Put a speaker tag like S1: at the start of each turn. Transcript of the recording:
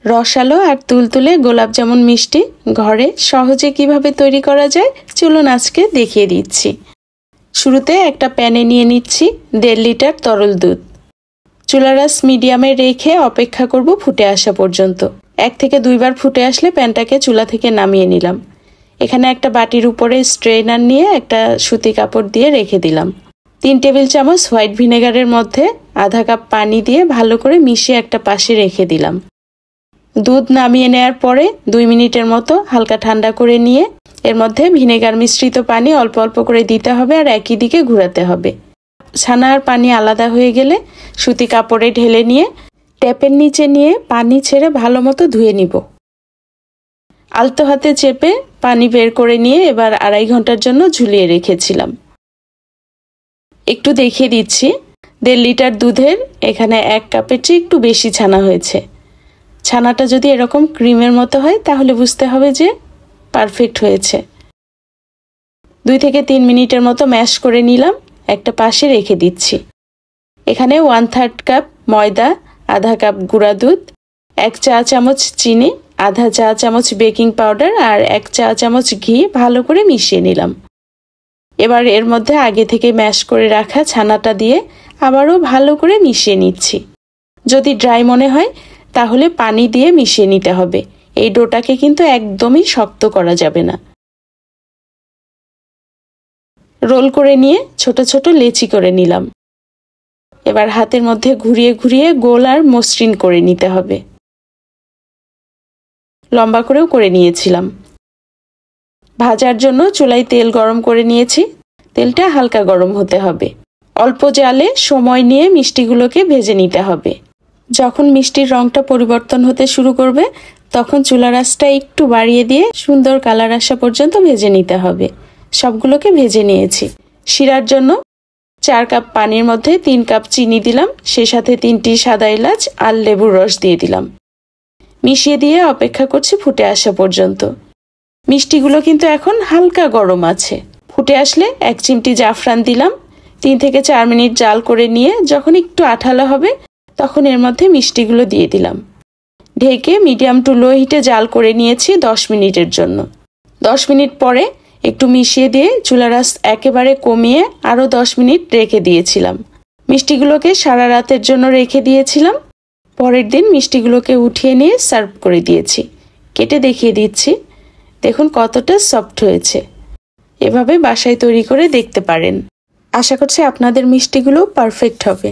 S1: রসালো আর তুলতুলে গোলাপ জামুন মিষ্টি ঘরে সহজে কিভাবে তৈরি করা যায় চলুন আজকে দেখিয়ে দিচ্ছি। শুরুতে একটা প্যানে নিয়ে নিচ্ছি 1.5 লিটার তরল দুধ। চুলার আঁচ মিডিয়ামে রেখে অপেক্ষা করব ফুটে আসা পর্যন্ত। 1 থেকে 2 বার ফুটে আসলে প্যানটাকে চুলা থেকে নামিয়ে নিলাম। এখানে একটা বাটির উপরে স্ট্রেনার নিয়ে একটা সুতি কাপড় দিয়ে রেখে দিলাম। 3 টেবিল চামচ হোয়াইট ভিনেগারের মধ্যে আধা কাপ পানি দিয়ে ভালো করে মিশিয়ে একটা পাশে রেখে দিলাম। দুধ নামিয়ে নেওয়ার পরে 2 মিনিটের মতো হালকা ঠান্ডা করে নিয়ে এর মধ্যে ভিনেগার মিশ্রিত পানি অল্প অল্প করে দিতে হবে আর একই দিকে ঘোরাতে হবে। ছানা আর পানি আলাদা হয়ে গেলে সুতি কাপড়ে ঢেলে নিয়ে ট্যাপের নিচে নিয়ে পানি ছেড়ে ভালো মতো ধুয়ে নিব। আলতো হাতে চেপে পানি বের করে নিয়ে এবার 2.5 ঘন্টার জন্য ঝুলিয়ে রেখেছিলাম। একটু দেখিয়ে দিচ্ছি, 1.5 লিটার দুধের এখানে 1 কাপের চেয়ে একটু বেশি ছানা হয়েছে। ছানাটা যদি এরকম ক্রিমের মতো হয় তাহলে বুঝতে হবে যে পারফেক্ট হয়েছে। 2 থেকে 3 মিনিটের মতো ম্যাশ করে নিলাম, একটা পাশে রেখে দিচ্ছি। এখানে 1/3 কাপ ময়দা, আধা কাপ গুঁড়া দুধ, 1 চা চামচ চিনি, আধা চা চামচ বেকিং পাউডার আর 1 চা চামচ ঘি ভালো করে মিশিয়ে নিলাম। এবার এর মধ্যে আগে থেকে ম্যাশ করে রাখা ছানাটা দিয়ে আবারও ভালো করে মিশিয়ে নিচ্ছি। যদি ড্রাই মনে হয় তাহলে পানি দিয়ে মিশিয়ে নিতে হবে। এই ডোটাকে কিন্তু একদমই শক্ত করা যাবে না। রোল করে নিয়ে ছোট ছোট লেচি করে নিলাম। এবার হাতের মধ্যে ঘুরিয়ে ঘুরিয়ে গোল আর মসৃণ করে নিতে হবে। লম্বা করেও করে নিয়েছিলাম। ভাজার জন্য চুলায় তেল গরম করে নিয়েছি। তেলটা হালকা গরম হতে হবে। অল্প জালে সময় নিয়ে মিষ্টিগুলোকে ভেজে নিতে হবে। যখন মিষ্টির রংটা পরিবর্তন হতে শুরু করবে তখন চুলার আঁচটা একটু বাড়িয়ে দিয়ে সুন্দর কালার আসা পর্যন্ত ভেজে নিতে হবে। সবগুলোকে ভেজে নিয়েছি। শিরার জন্য 4 কাপ পানির মধ্যে 3 কাপ চিনি দিলাম, সেই সাথে 3টি সাদা এলাচ আর লেবুর রস দিয়ে দিলাম। মিশিয়ে দিয়ে অপেক্ষা করছি ফুটে আসা পর্যন্ত। মিষ্টিগুলো কিন্তু এখন হালকা গরম আছে। ফুটে আসলে 1 চিমটি জাফরান দিলাম। 3 থেকে 4 মিনিট জাল করে নিয়ে যখন একটু আঠালো হবে তখন এর মধ্যে মিষ্টিগুলো দিয়ে দিলাম। ঢেকে মিডিয়াম টু লো হিটে জাল করে নিয়েছি 10 মিনিটের জন্য। 10 মিনিট পরে একটু মিশিয়ে দিয়ে চুলার আঁচ একেবারে কমিয়ে আরও 10 মিনিট রেখে দিয়েছিলাম। মিষ্টিগুলোকে সারা রাতের জন্য রেখে দিয়েছিলাম। পরের দিন মিষ্টিগুলোকে উঠিয়ে নিয়ে সার্ভ করে দিয়েছি। কেটে দেখিয়ে দিচ্ছি, দেখুন কতটা সফট হয়েছে। এভাবে বাসায় তৈরি করে দেখতে পারেন। আশা করছি আপনাদের মিষ্টিগুলো পারফেক্ট হবে।